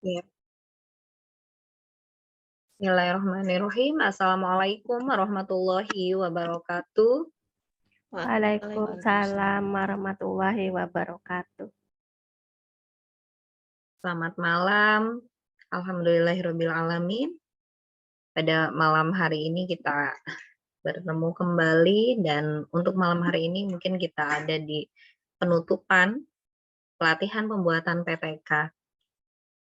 Iya. Bismillahirrahmanirrahim. Assalamualaikum warahmatullahi wabarakatuh. Waalaikumsalam warahmatullahi wabarakatuh. Selamat malam. Alhamdulillahirabbil alamin. Pada malam hari ini kita bertemu kembali dan untuk malam hari ini mungkin kita ada di penutupan pelatihan pembuatan PTK.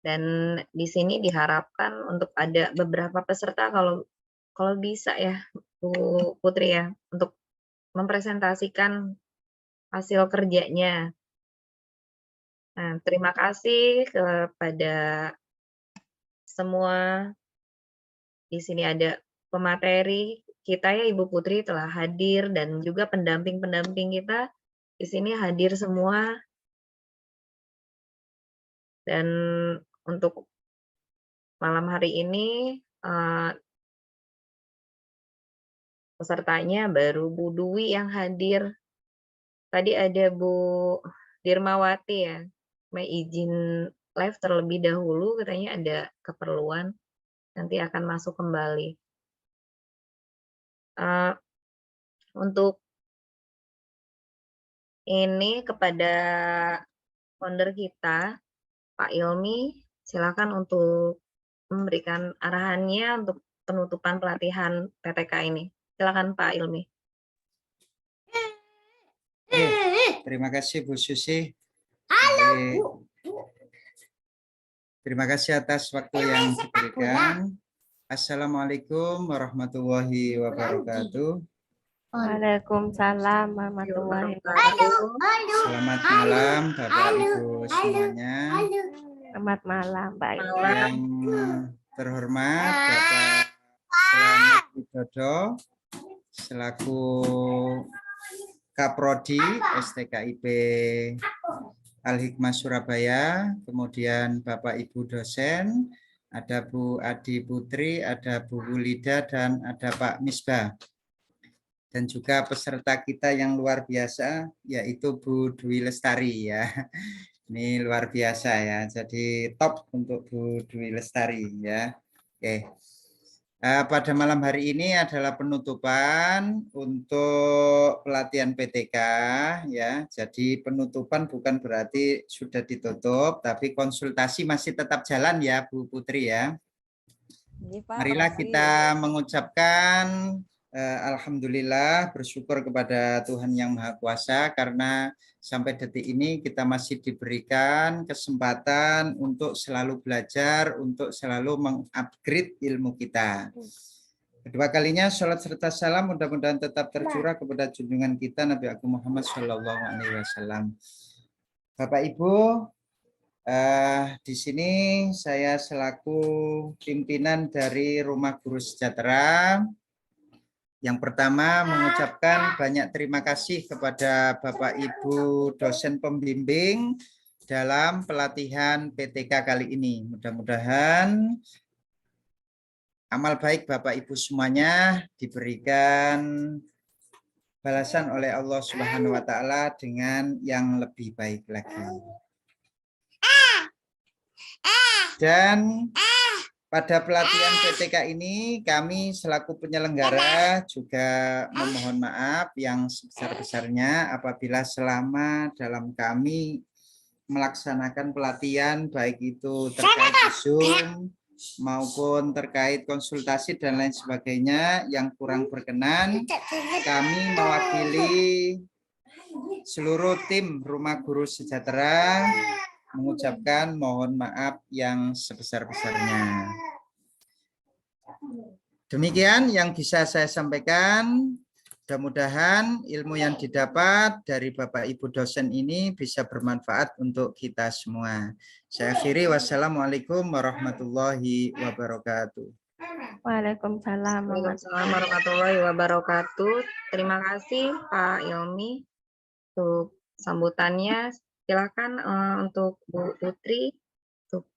Dan di sini diharapkan untuk ada beberapa peserta kalau bisa ya Bu Putri ya, untuk mempresentasikan hasil kerjanya. Nah, terima kasih kepada semua. Di sini ada pemateri kita ya, Ibu Putri telah hadir dan juga pendamping-pendamping kita di sini hadir semua. Dan untuk malam hari ini pesertanya baru Bu Dwi yang hadir. Tadi ada Bu Dirmawati ya, may izin live terlebih dahulu, katanya ada keperluan, nanti akan masuk kembali. Untuk ini kepada founder kita, Pak Ilmi, silakan untuk memberikan arahannya untuk penutupan pelatihan PTK ini. Silakan Pak Ilmi. Terima kasih Bu Susi. Terima kasih atas waktu yang diberikan. Assalamualaikum warahmatullahi wabarakatuh. Waalaikumsalam warahmatullahi wabarakatuh. Selamat malam Bapak Ibu semuanya. Selamat malam Pak Ibu. Yang terhormat Bapak Selamat Widodo selaku Kaprodi STKIP Al-Hikmah Surabaya, kemudian Bapak Ibu dosen, ada Bu Adi Putri, ada Bu Wulida, dan ada Pak Misbah. Dan juga peserta kita yang luar biasa, yaitu Bu Dwi Lestari ya. Ini luar biasa ya, jadi top untuk Bu Dwi Lestari ya. Oke. Pada malam hari ini adalah penutupan untuk pelatihan PTK ya. Jadi penutupan bukan berarti sudah ditutup, tapi konsultasi masih tetap jalan ya Bu Putri ya. Marilah kita mengucapkan alhamdulillah, bersyukur kepada Tuhan Yang Maha Kuasa karena sampai detik ini kita masih diberikan kesempatan untuk selalu belajar, untuk selalu mengupgrade ilmu kita. Kedua kalinya salat serta salam mudah-mudahan tetap tercurah kepada junjungan kita Nabi Agung Muhammad SAW. Bapak Ibu, di sini saya selaku pimpinan dari Rumah Guru Sejahtera. Yang pertama mengucapkan banyak terima kasih kepada Bapak Ibu dosen pembimbing dalam pelatihan PTK kali ini. Mudah-mudahan amal baik Bapak Ibu semuanya diberikan balasan oleh Allah Subhanahu wa taala dengan yang lebih baik lagi. Dan pada pelatihan PTK ini kami selaku penyelenggara juga memohon maaf yang sebesar-besarnya apabila selama dalam kami melaksanakan pelatihan baik itu terkait Zoom maupun terkait konsultasi dan lain sebagainya yang kurang berkenan, kami mewakili seluruh tim Rumah Guru Sejahtera mengucapkan mohon maaf yang sebesar-besarnya. Demikian yang bisa saya sampaikan. Mudah-mudahan ilmu yang didapat dari Bapak Ibu dosen ini bisa bermanfaat untuk kita semua. Saya akhiri, wassalamualaikum warahmatullahi wabarakatuh. Waalaikumsalam warahmatullahi wabarakatuh. Terima kasih Pak Ilmi untuk sambutannya. Silakan untuk Bu Putri untuk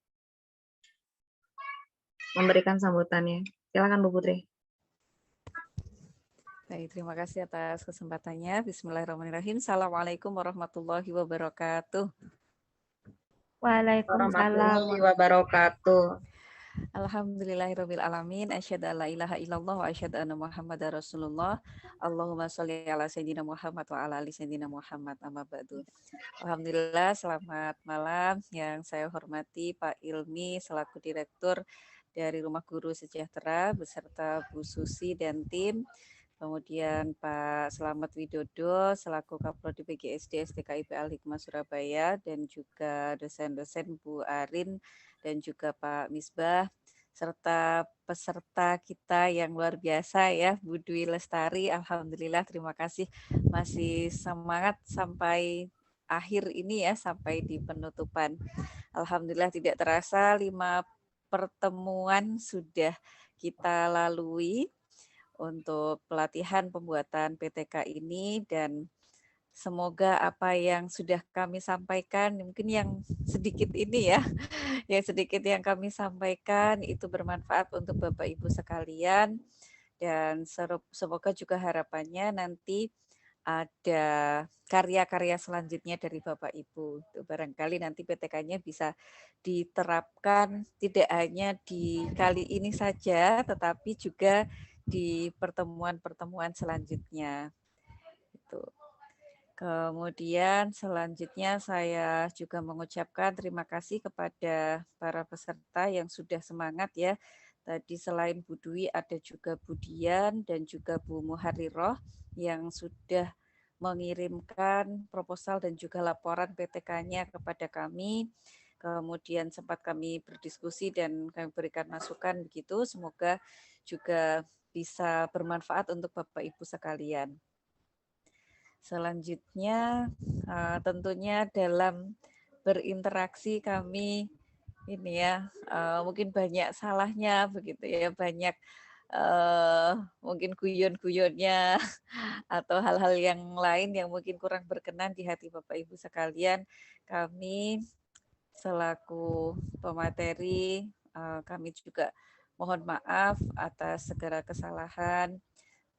memberikan sambutannya. Silakan Bu Putri. Baik, terima kasih atas kesempatannya. Bismillahirrahmanirrahim. Assalamualaikum warahmatullahi wabarakatuh. Waalaikumsalam. warahmatullahi wabarakatuh. Alhamdulillahirabbil alamin, asyhadu an la ilaha illallah wa asyhadu anna Muhammadar Rasulullah. Allahumma sholli ala sayyidina Muhammad wa ala ali sayyidina Muhammad, amma ba'du. Alhamdulillah, selamat malam yang saya hormati Pak Ilmi selaku Direktur dari Rumah Guru Sejahtera beserta Bu Susi dan tim. Kemudian Pak Slamet Widodo selaku Kaprodi PGSD STKIP Al-Hikmah Surabaya dan juga dosen-dosen Bu Arin dan juga Pak Misbah serta peserta kita yang luar biasa ya Bu Dwi Lestari. Alhamdulillah, terima kasih masih semangat sampai akhir ini ya, sampai di penutupan. Alhamdulillah tidak terasa 5 pertemuan sudah kita lalui untuk pelatihan pembuatan PTK ini, dan semoga apa yang sudah kami sampaikan, mungkin yang sedikit ini ya, yang sedikit yang kami sampaikan itu bermanfaat untuk Bapak Ibu sekalian, dan semoga juga harapannya nanti ada karya-karya selanjutnya dari Bapak Ibu. Barangkali nanti PTK-nya bisa diterapkan tidak hanya di kali ini saja, tetapi juga di pertemuan-pertemuan selanjutnya. Itu. Kemudian selanjutnya saya juga mengucapkan terima kasih kepada para peserta yang sudah semangat ya. Tadi selain Bu Dwi ada juga Bu Dian dan juga Bu Muhariroh yang sudah mengirimkan proposal dan juga laporan PTK-nya kepada kami. Kemudian sempat kami berdiskusi dan kami berikan masukan begitu. Semoga juga bisa bermanfaat untuk Bapak Ibu sekalian. Selanjutnya tentunya dalam berinteraksi kami ini ya mungkin banyak salahnya begitu ya, banyak mungkin guyon-guyonnya atau hal-hal yang lain yang mungkin kurang berkenan di hati Bapak Ibu sekalian. Kami selaku pemateri kami juga mohon maaf atas segala kesalahan,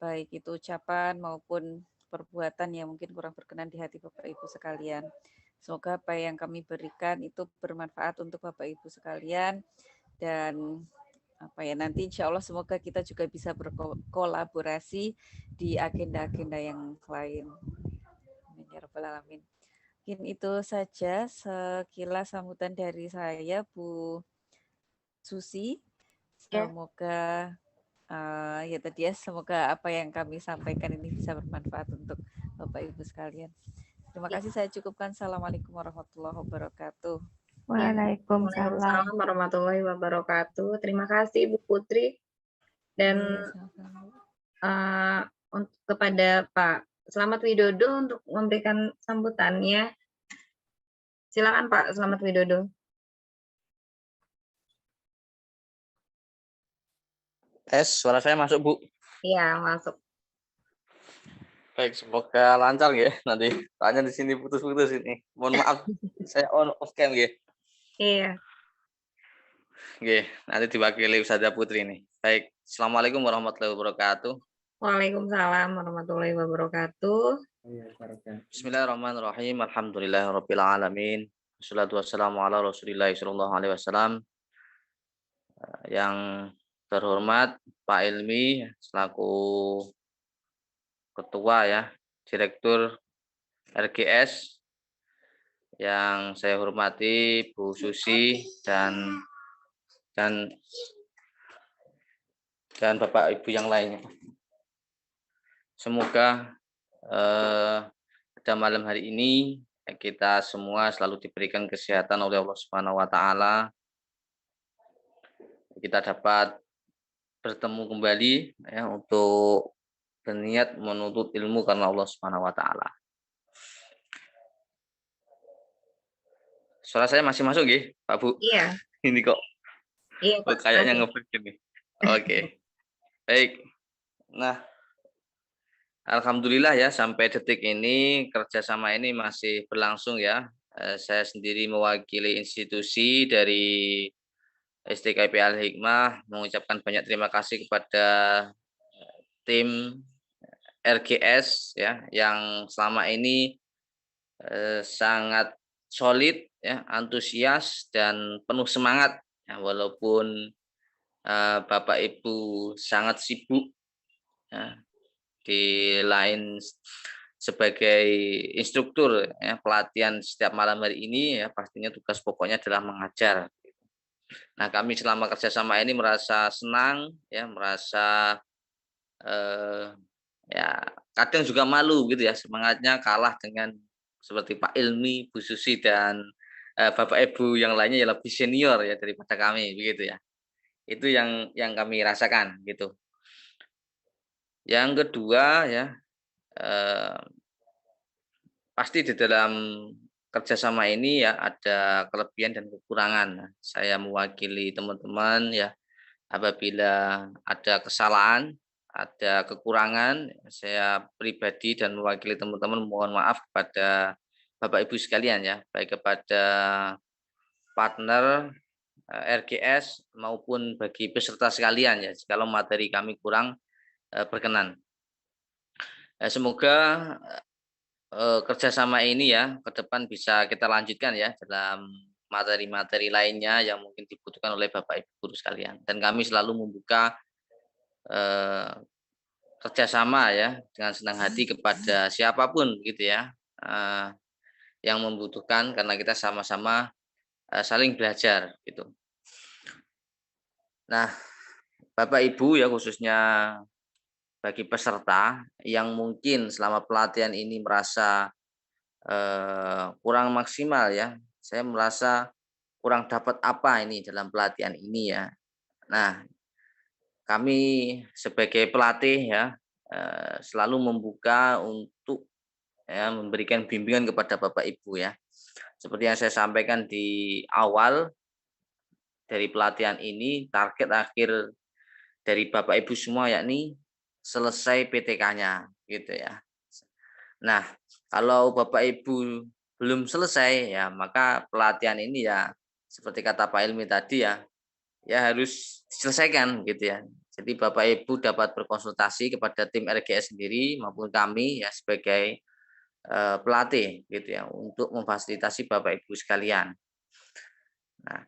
baik itu ucapan maupun perbuatan yang mungkin kurang berkenan di hati Bapak Ibu sekalian. Semoga apa yang kami berikan itu bermanfaat untuk Bapak Ibu sekalian, dan nanti insya Allah semoga kita juga bisa berkolaborasi di agenda-agenda yang lain. Amin ya rabbal alamin. Mungkin itu saja sekilas sambutan dari saya, Bu Susi. Semoga ya tadi ya, semoga apa yang kami sampaikan ini bisa bermanfaat untuk Bapak Ibu sekalian. Terima kasih, saya cukupkan. Assalamualaikum warahmatullahi wabarakatuh. Waalaikumsalam warahmatullahi wabarakatuh. Terima kasih Bu Putri, dan untuk kepada Pak Slamet Widodo untuk memberikan sambutannya. Silakan Pak Slamet Widodo. Suara saya masuk, Bu? Iya, masuk. Baik, semoga lancar ya nanti. Tanya di sini putus-putus ini. Mohon maaf, saya on off cam ya. Iya. Oke, nanti diwakili Ustazah Putri nih. Baik, Assalamualaikum warahmatullahi wabarakatuh. Waalaikumsalam warahmatullahi wabarakatuh. Bismillahirrahmanirrahim. Alhamdulillahirabbil alamin. Wassalatu wassalamu ala Rasulillah sallallahu alaihi wasallam. Yang terhormat Pak Ilmi selaku Ketua ya, Direktur RGS, yang saya hormati Bu Susi dan Bapak Ibu yang lainnya. Semoga pada malam hari ini kita semua selalu diberikan kesehatan oleh Allah Subhanahu wa taala. Kita dapat bertemu kembali ya untuk berniat menuntut ilmu karena Allah Subhanahu wa taala. Suara saya masih masuk nggih, Pak Bu? Iya. Ini kok. Iya, Pak. Kayaknya nge-break ini. Oke. Baik. Nah, alhamdulillah ya sampai detik ini kerjasama ini masih berlangsung ya. Saya sendiri mewakili institusi dari STKIP Al-Hikmah mengucapkan banyak terima kasih kepada tim RGS ya yang selama ini sangat solid, ya, antusias dan penuh semangat. Ya, walaupun Bapak Ibu sangat sibuk, ya, di lain sebagai instruktur, ya, pelatihan setiap malam hari ini, ya, pastinya tugas pokoknya adalah mengajar. Nah, kami selama kerjasama ini merasa senang, ya, merasa ya kadang juga malu gitu ya, semangatnya kalah dengan seperti Pak Ilmi, Bu Susi dan Bapak Ibu yang lainnya yang lebih senior ya daripada kami begitu ya. Itu yang kami rasakan gitu. Yang kedua ya, eh, pasti di dalam kerjasama ini ya ada kelebihan dan kekurangan. Nah, saya mewakili teman-teman ya, apabila ada kesalahan, ada kekurangan, saya pribadi dan mewakili teman-teman mohon maaf kepada Bapak Ibu sekalian ya, baik kepada partner RGS maupun bagi peserta sekalian ya, jikalau materi kami kurang berkenan. Semoga kerjasama ini ya ke depan bisa kita lanjutkan ya dalam materi-materi lainnya yang mungkin dibutuhkan oleh Bapak Ibu guru sekalian. Dan kami selalu membuka eh, kerjasama ya dengan senang hati kepada siapapun gitu ya yang membutuhkan karena kita sama-sama saling belajar gitu. Nah, Bapak Ibu ya khususnya bagi peserta yang mungkin selama pelatihan ini merasa kurang maksimal ya, saya merasa kurang dapat apa ini dalam pelatihan ini ya. Nah, kami sebagai pelatih ya selalu membuka untuk ya memberikan bimbingan kepada Bapak Ibu ya. Seperti yang saya sampaikan di awal dari pelatihan ini, target akhir dari Bapak Ibu semua yakni selesai PTK-nya gitu ya. Nah, kalau Bapak Ibu belum selesai ya maka pelatihan ini ya seperti kata Pak Ilmi tadi ya, ya harus diselesaikan gitu ya. Jadi Bapak Ibu dapat berkonsultasi kepada tim RGS sendiri maupun kami ya sebagai pelatih gitu ya untuk memfasilitasi Bapak Ibu sekalian. Nah,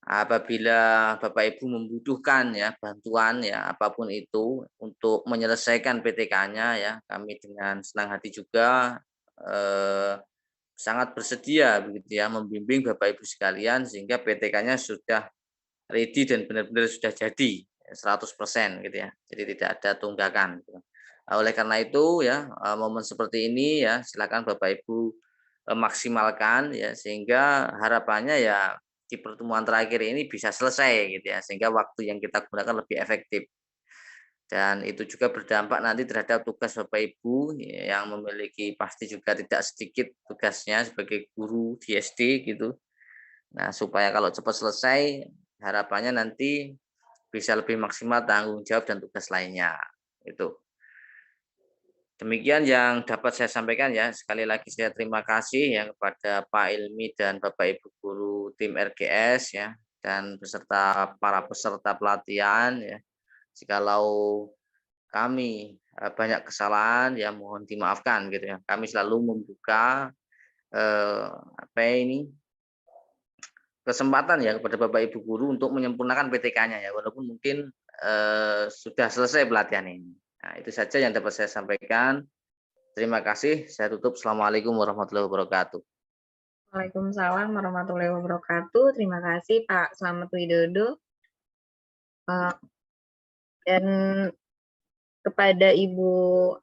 apabila Bapak Ibu membutuhkan ya bantuan ya apapun itu untuk menyelesaikan PTK-nya ya, kami dengan senang hati juga sangat bersedia begitu ya membimbing Bapak Ibu sekalian sehingga PTK-nya sudah ready dan benar-benar sudah jadi 100% gitu ya. Jadi tidak ada tunggakan gitu. Oleh karena itu ya momen seperti ini ya silakan Bapak Ibu maksimalkan ya sehingga harapannya ya di pertemuan terakhir ini bisa selesai gitu ya sehingga waktu yang kita gunakan lebih efektif. Dan itu juga berdampak nanti terhadap tugas Bapak Ibu yang memiliki pasti juga tidak sedikit tugasnya sebagai guru di SD gitu. Nah, supaya kalau cepat selesai, harapannya nanti bisa lebih maksimal tanggung jawab dan tugas lainnya. Itu. Demikian yang dapat saya sampaikan ya. Sekali lagi saya terima kasih ya kepada Pak Ilmi dan Bapak Ibu guru tim RGS ya dan beserta para peserta pelatihan ya. Jikalau kami banyak kesalahan ya mohon dimaafkan gitu ya. Kami selalu membuka apa ini kesempatan ya kepada Bapak Ibu guru untuk menyempurnakan PTK-nya ya walaupun mungkin sudah selesai pelatihan ini. Nah, itu saja yang dapat saya sampaikan. Terima kasih. Saya tutup. Assalamualaikum warahmatullahi wabarakatuh. Waalaikumsalam warahmatullahi wabarakatuh. Terima kasih Pak Slamet Widodo. Dan kepada Ibu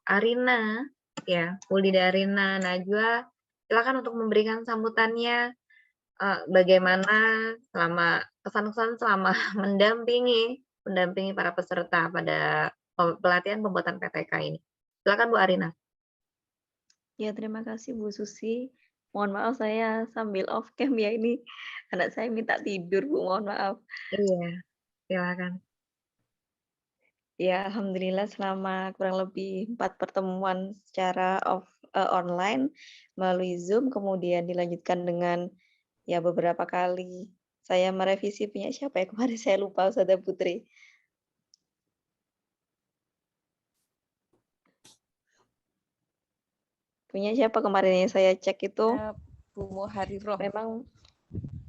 Arina, ya, Ulida Arina Najwa, silakan untuk memberikan sambutannya bagaimana selama kesan-kesan selama mendampingi para peserta pada pelatihan pembuatan PTK ini. Silakan Bu Arina. Ya, terima kasih Bu Susi. Mohon maaf saya sambil off cam ya ini anak saya minta tidur Bu, mohon maaf. Iya, silakan. Ya, alhamdulillah selama kurang lebih 4 pertemuan secara online melalui Zoom, kemudian dilanjutkan dengan ya beberapa kali saya merevisi punya siapa ya kemarin saya lupa Ustazah Putri. Punya siapa kemarin yang saya cek itu? Ya, Bu Muhariroh. Memang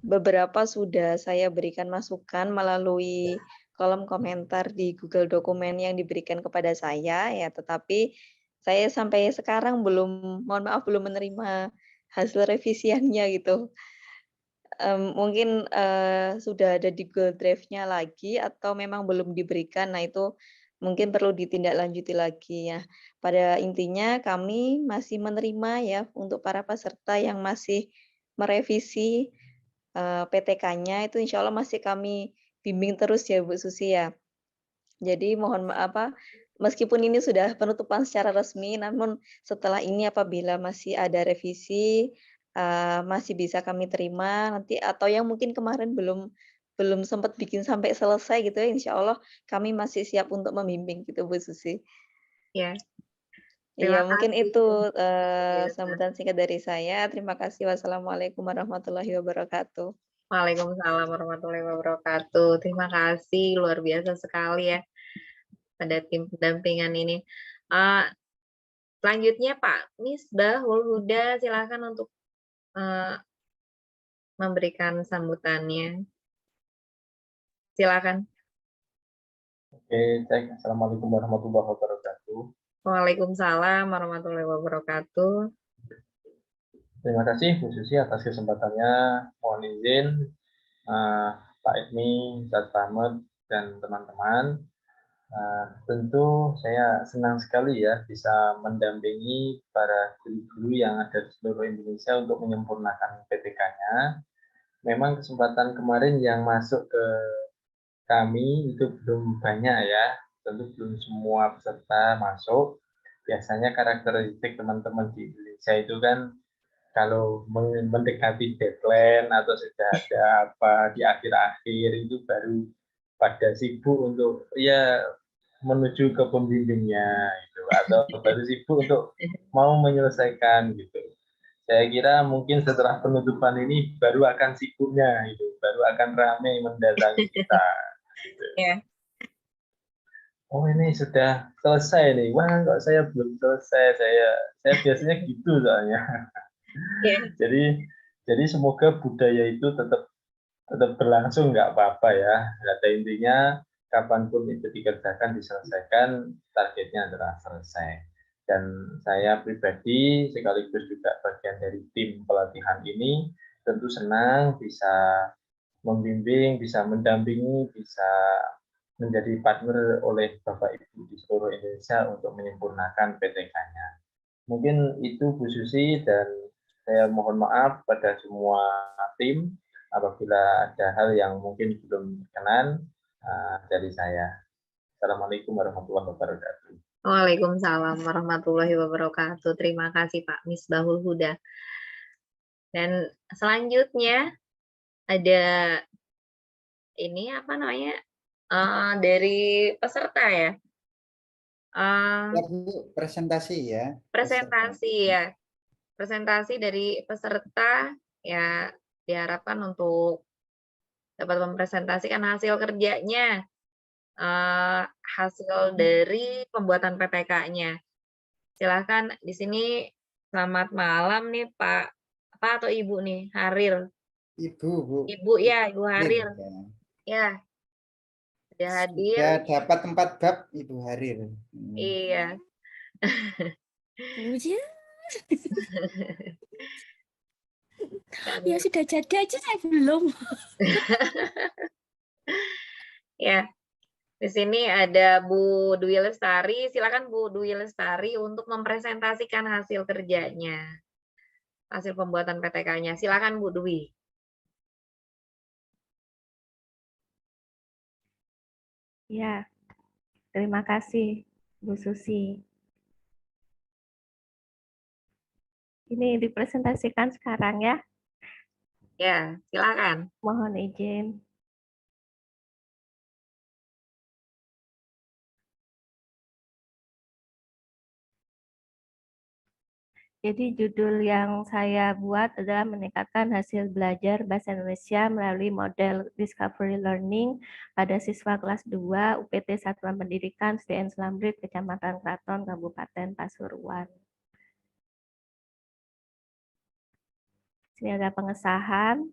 beberapa sudah saya berikan masukan melalui kolom komentar di Google Dokumen yang diberikan kepada saya ya, tetapi saya sampai sekarang belum, mohon maaf, belum menerima hasil revisiannya gitu. Mungkin, sudah ada di Google Drive-nya lagi atau memang belum diberikan. Nah, itu mungkin perlu ditindaklanjuti lagi ya. Pada intinya kami masih menerima ya untuk para peserta yang masih merevisi, PTK-nya itu insya Allah masih kami bimbing terus ya Bu Susi ya. Jadi mohon apa, meskipun ini sudah penutupan secara resmi, namun setelah ini apabila masih ada revisi, masih bisa kami terima nanti atau yang mungkin kemarin belum belum sempat bikin sampai selesai gitu ya, insya Allah kami masih siap untuk membimbing gitu Bu Susi. Ya, Iya terima mungkin kasih. itu, Biasa. sambutan singkat dari saya. Terima kasih. Wassalamualaikum warahmatullahi wabarakatuh. Waalaikumsalam warahmatullahi wabarakatuh. Terima kasih, luar biasa sekali ya pada tim pendampingan ini. Selanjutnya Pak Misbahul Huda, silakan untuk memberikan sambutannya. Silakan. Oke, cek. Assalamualaikum warahmatullahi wabarakatuh. Waalaikumsalam warahmatullahi wabarakatuh. Terima kasih Bu Susi atas kesempatannya. Mohon izin Pak Edmi, Ustadz Ahmad, dan teman-teman. Tentu saya senang sekali ya bisa mendampingi para guru-guru yang ada di seluruh Indonesia untuk menyempurnakan PTK-nya. Memang kesempatan kemarin yang masuk ke kami itu belum banyak ya, tentu belum semua peserta masuk. Biasanya karakteristik teman-teman di Indonesia itu kan kalau mendekati deadline atau sudah ada apa di akhir-akhir itu baru pada sibuk untuk ya menuju ke pembimbingnya itu atau baru sibuk untuk mau menyelesaikan gitu. Saya kira mungkin setelah penutupan ini baru akan sibuknya itu, baru akan ramai mendatangi kita. Gitu. Ya. Oh ini sudah selesai nih, wah kok saya belum selesai, saya biasanya gitu soalnya. Ya. Jadi semoga budaya itu tetap berlangsung, nggak apa-apa ya. Kata intinya kapanpun itu dikerjakan diselesaikan, targetnya adalah selesai. Dan saya pribadi sekaligus juga bagian dari tim pelatihan ini tentu senang bisa membimbing, bisa mendampingi, bisa menjadi partner oleh Bapak Ibu di seluruh Indonesia untuk menyempurnakan PTK-nya. Mungkin itu Bu Susi, dan saya mohon maaf pada semua tim apabila ada hal yang mungkin belum berkenan dari saya. Assalamualaikum warahmatullahi wabarakatuh. Waalaikumsalam warahmatullahi wabarakatuh. Terima kasih Pak Misbahul Huda. Dan selanjutnya ada ini apa namanya dari peserta ya. Ya Bu, presentasi ya. Presentasi ya. Presentasi dari peserta ya diharapkan untuk dapat mempresentasikan hasil kerjanya, hasil dari pembuatan PPK-nya. Silahkan di sini selamat malam nih Pak atau Ibu nih Harir. Ibu, Bu. Ibu ya, Ibu Harir. Ya. Sudah hadir. Sudah dapat 4 bab Ibu Harir. Iya. Buja. Ya sudah jadi aja saya belum. Ya. Di sini ada Bu Dwi Lestari. Silakan Bu Dwi Lestari untuk mempresentasikan hasil kerjanya. Hasil pembuatan PTK-nya. Silakan Bu Dwi. Ya. Terima kasih Bu Susi. Ini dipresentasikan sekarang ya. Ya, silakan. Mohon izin. Jadi judul yang saya buat adalah meningkatkan hasil belajar Bahasa Indonesia melalui model Discovery Learning pada siswa kelas 2 UPT Satuan Pendidikan SDN Slambrit, Kecamatan Kraton, Kabupaten Pasuruan. Sini ada pengesahan.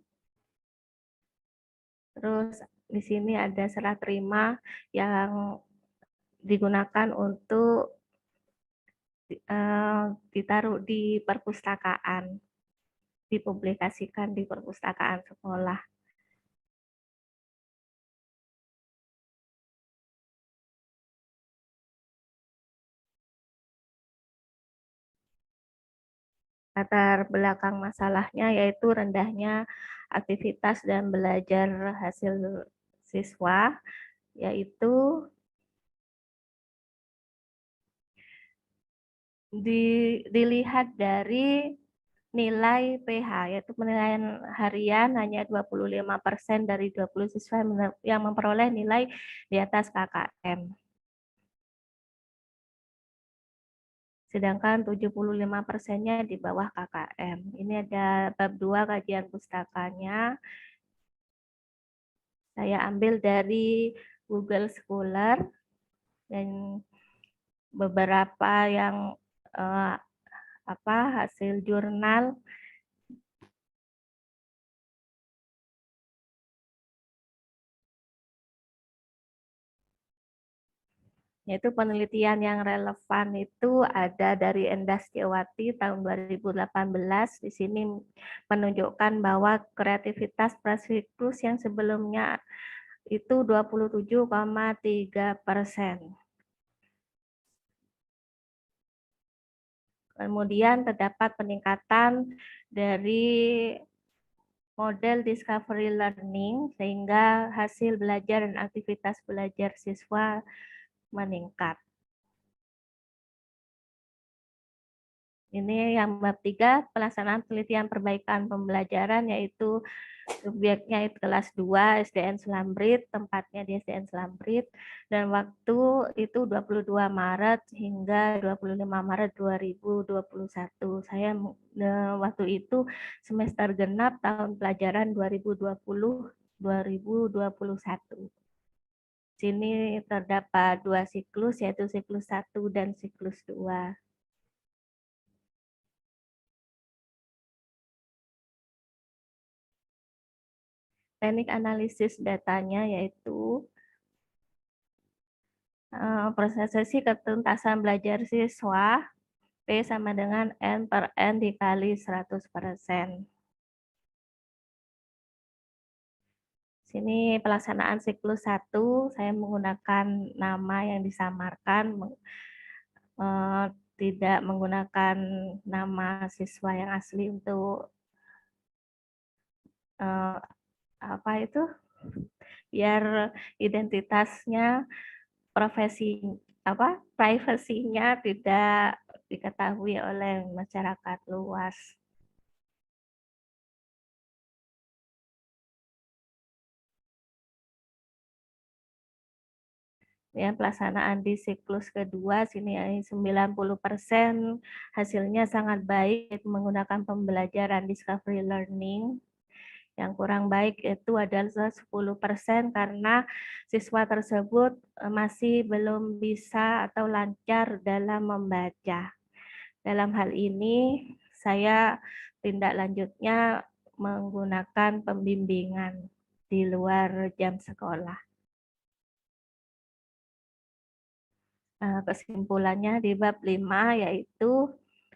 Terus di sini ada serah terima yang digunakan untuk ditaruh di perpustakaan, dipublikasikan di perpustakaan sekolah. Latar belakang masalahnya yaitu rendahnya aktivitas dan belajar hasil siswa, yaitu dilihat dari nilai PH, yaitu penilaian harian hanya 25% dari 20 siswa yang memperoleh nilai di atas KKM. Sedangkan 75%-nya di bawah KKM. Ini ada bab 2 kajian pustakanya. Saya ambil dari Google Scholar dan beberapa yang hasil jurnal yaitu penelitian yang relevan itu ada dari Endas Ciawati tahun 2018. Di sini menunjukkan bahwa kreativitas prasiklus yang sebelumnya itu 27,3%. Kemudian terdapat peningkatan dari model discovery learning sehingga hasil belajar dan aktivitas belajar siswa meningkat. Ini yang bab 3, pelaksanaan penelitian perbaikan pembelajaran, yaitu subjeknya itu kelas 2 SDN Selambrit, tempatnya di SDN Selambrit, dan waktu itu 22 Maret hingga 25 Maret 2021. Saya waktu itu semester genap tahun pelajaran 2020-2021. Sini terdapat 2 siklus, yaitu siklus 1 dan siklus 2. Teknik analisis datanya yaitu prosesi ketuntasan belajar siswa, P sama dengan N per N dikali 100%. Sini pelaksanaan siklus 1, saya menggunakan nama yang disamarkan, tidak menggunakan nama siswa yang asli untuk biar identitasnya, privasinya tidak diketahui oleh masyarakat luas. Ya, pelaksanaan di siklus kedua sini 90% hasilnya sangat baik menggunakan pembelajaran discovery learning. Yang kurang baik itu adalah 10% karena siswa tersebut masih belum bisa atau lancar dalam membaca. Dalam hal ini saya tindak lanjutnya menggunakan pembimbingan di luar jam sekolah. Kesimpulannya di bab 5 yaitu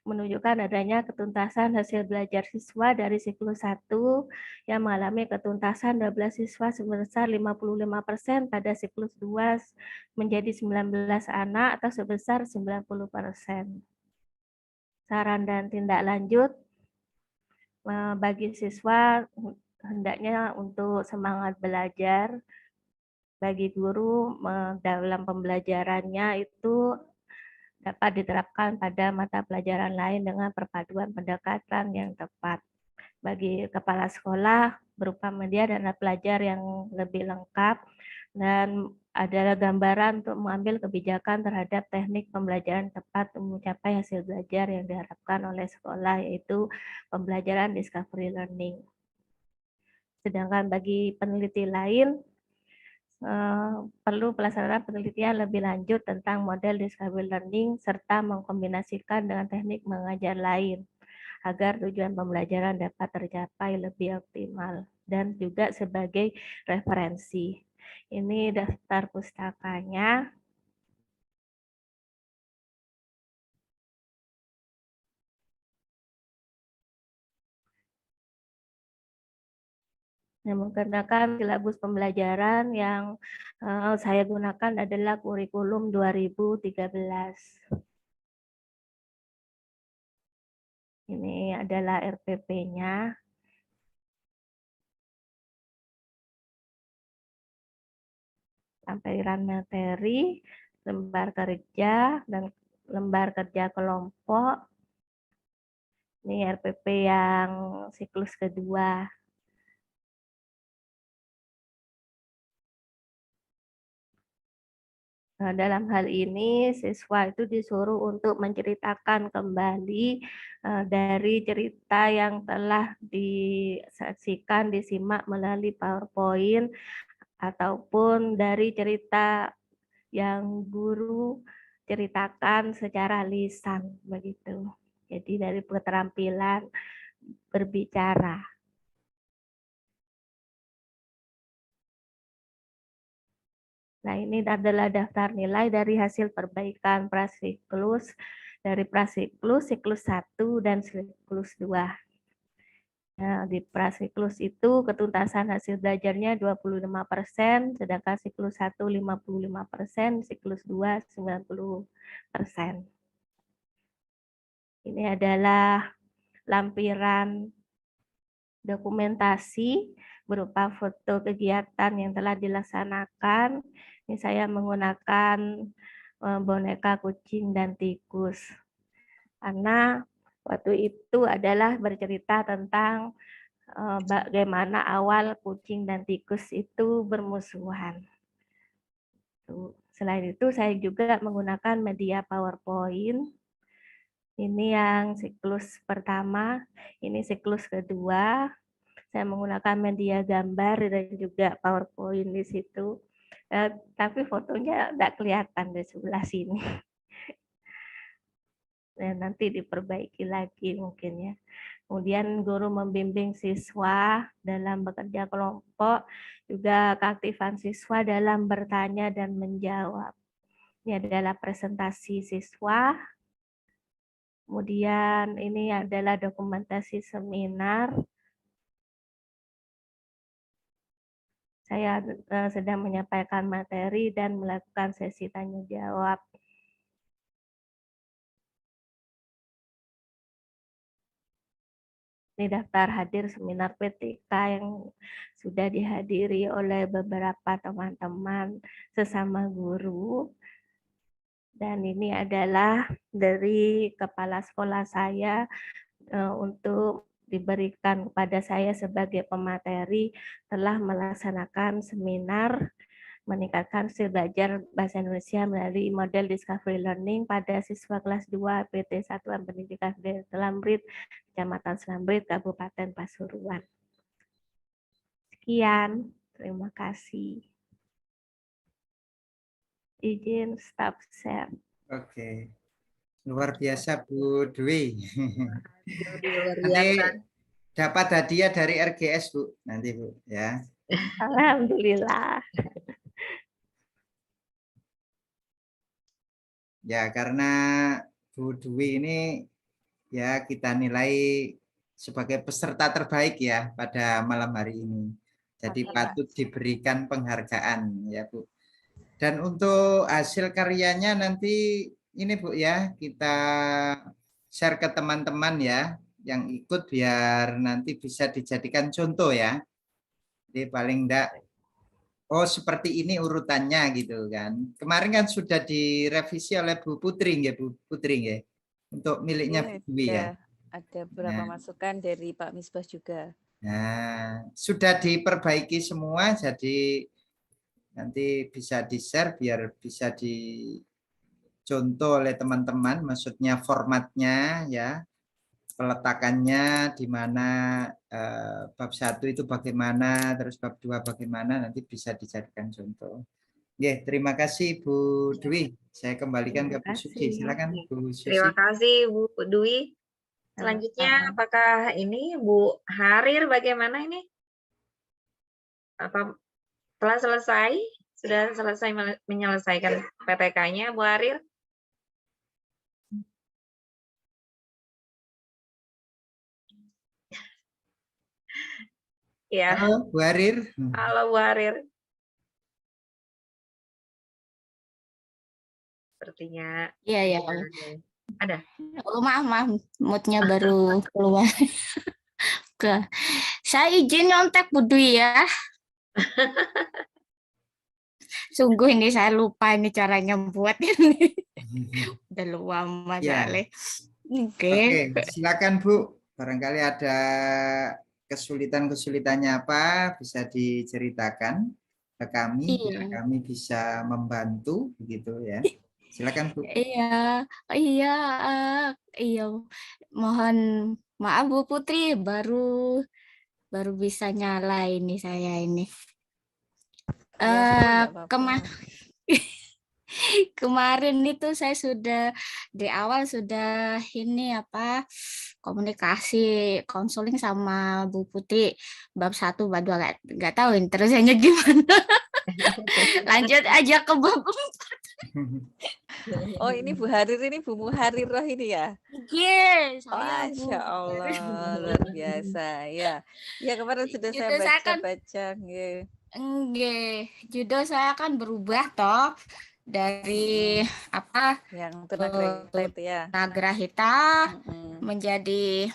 menunjukkan adanya ketuntasan hasil belajar siswa dari siklus 1 yang mengalami ketuntasan 12 siswa sebesar 55% pada siklus 2 menjadi 19 anak atau sebesar 90%. Saran dan tindak lanjut bagi siswa hendaknya untuk semangat belajar. Bagi guru dalam pembelajarannya itu dapat diterapkan pada mata pelajaran lain dengan perpaduan pendekatan yang tepat. Bagi kepala sekolah berupa media dan pelajar yang lebih lengkap dan adalah gambaran untuk mengambil kebijakan terhadap teknik pembelajaran tepat untuk mencapai hasil belajar yang diharapkan oleh sekolah, yaitu pembelajaran discovery learning. Sedangkan bagi peneliti lain, perlu pelaksanaan penelitian lebih lanjut tentang model discovery learning serta mengkombinasikan dengan teknik mengajar lain agar tujuan pembelajaran dapat tercapai lebih optimal dan juga sebagai referensi. Ini daftar pustakanya. Yang menggunakan silabus pembelajaran yang saya gunakan adalah kurikulum 2013. Ini adalah RPP-nya. Tampilan materi, lembar kerja, dan lembar kerja kelompok. Ini RPP yang siklus kedua. Nah, dalam hal ini siswa itu disuruh untuk menceritakan kembali dari cerita yang telah disaksikan, disimak melalui PowerPoint, ataupun dari cerita yang guru ceritakan secara lisan begitu. Jadi dari keterampilan berbicara. Nah, ini adalah daftar nilai dari hasil perbaikan prasiklus, dari prasiklus, siklus 1, dan siklus 2. Nah, di prasiklus itu ketuntasan hasil belajarnya 25%, sedangkan siklus 1 55%, siklus 2 90%. Ini adalah lampiran dokumentasi berupa foto kegiatan yang telah dilaksanakan. Ini saya menggunakan boneka kucing dan tikus. Karena waktu itu adalah bercerita tentang bagaimana awal kucing dan tikus itu bermusuhan. Selain itu saya juga menggunakan media PowerPoint. Ini yang siklus pertama, ini siklus kedua. Saya menggunakan media gambar dan juga PowerPoint di situ. Tapi fotonya tidak kelihatan di sebelah sini. Nah, nanti diperbaiki lagi mungkin ya. Kemudian guru membimbing siswa dalam bekerja kelompok, juga keaktifan siswa dalam bertanya dan menjawab. Ini adalah presentasi siswa. Kemudian ini adalah dokumentasi seminar. Saya sedang menyampaikan materi dan melakukan sesi tanya jawab. Ini daftar hadir seminar PTK yang sudah dihadiri oleh beberapa teman-teman sesama guru. Dan ini adalah dari kepala sekolah saya untuk diberikan kepada saya sebagai pemateri telah melaksanakan seminar meningkatkan skill belajar bahasa Indonesia melalui model Discovery Learning pada siswa kelas 2 PT Satuan Pendidikan Selambrit, Kecamatan Selambrit, Kabupaten Pasuruan. Sekian, terima kasih. Izin stop share. Oke. Luar biasa Bu Dwi. Luar Nanti biasa. dapat hadiah dari RGS Bu, nanti Bu ya. Alhamdulillah. Ya, karena Bu Dwi ini ya kita nilai sebagai peserta terbaik ya pada malam hari ini. Jadi patut diberikan penghargaan ya Bu. Dan untuk hasil karyanya nanti ini Bu ya, kita share ke teman-teman ya yang ikut biar nanti bisa dijadikan contoh ya. Jadi paling enggak, oh seperti ini urutannya gitu kan. Kemarin kan sudah direvisi oleh Bu Putri ya Bu Putri ya. Untuk miliknya Bu Dwi ya. Ada beberapa masukan dari Pak Misbah juga. Nah, sudah diperbaiki semua jadi nanti bisa di-share biar bisa dicontoh oleh teman-teman, maksudnya formatnya ya. Peletakannya di mana bab 1 itu bagaimana, terus bab 2 bagaimana, nanti bisa dijadikan contoh. Oke, terima kasih Bu Dwi. Saya kembalikan ke Bu Susi. Silakan Bu Susi. Terima kasih Bu Dwi. Selanjutnya apakah ini Bu Harir bagaimana ini? Apa telah selesai? Sudah selesai menyelesaikan PTK-nya Bu Harir? Ya, Halo, Bu Harir. halo Bu Harir. Sepertinya Iya, ya. ada. Oh, maaf, moodnya baru keluar. Saya izin nyontek Bu Dwi ya. Sungguh ini saya lupa ini caranya buat ini. Udah lupa Ya. soalnya. Oke, silakan Bu. Barangkali ada kesulitan-kesulitannya apa bisa diceritakan ke kami, biar Iya. kami bisa membantu begitu ya. Silakan Bu. Iya, iya. Mohon maaf Bu Putri, baru bisa nyala ini saya ini. Kemarin itu saya sudah di awal sudah ini apa komunikasi konseling sama Bu Putri bab 1 bab 2 nggak tahu ini terusannya gimana. Lanjut aja ke bab 4. Oh, ini Bu Harir, ini Bu Muharirah ini ya? Yes, saya Bu. Masya Allah, luar biasa. Ya, ya kemarin sudah saya Judul saya kan baca-baca. judul saya kan berubah toh dari apa yang tunagrahita itu ya. tunagrahita menjadi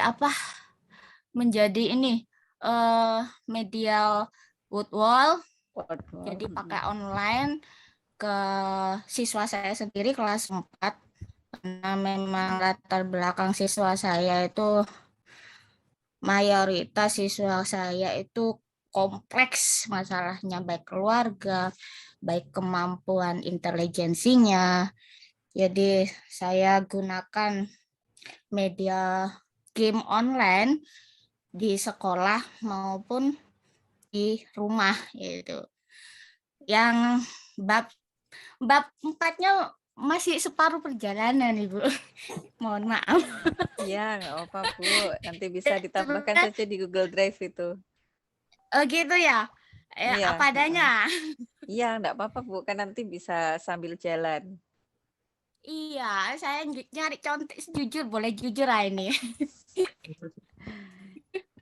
apa? Menjadi ini medial woodwall. Jadi pakai online ke siswa saya sendiri kelas 4 karena memang latar belakang siswa saya itu mayoritas siswa saya itu kompleks masalahnya baik keluarga, baik kemampuan intelijensinya. Jadi saya gunakan media game online di sekolah maupun di rumah gitu. Yang bab 4-nya masih separuh perjalanan Ibu. Mohon maaf. Iya, nggak apa Bu. Nanti bisa ditambahkan saja di Google Drive itu. Oh gitu ya? Iya. Apa adanya? Iya, nggak apa-apa Bu. Kan nanti bisa sambil jalan. Iya, saya nyari contek jujur, boleh jujur ini.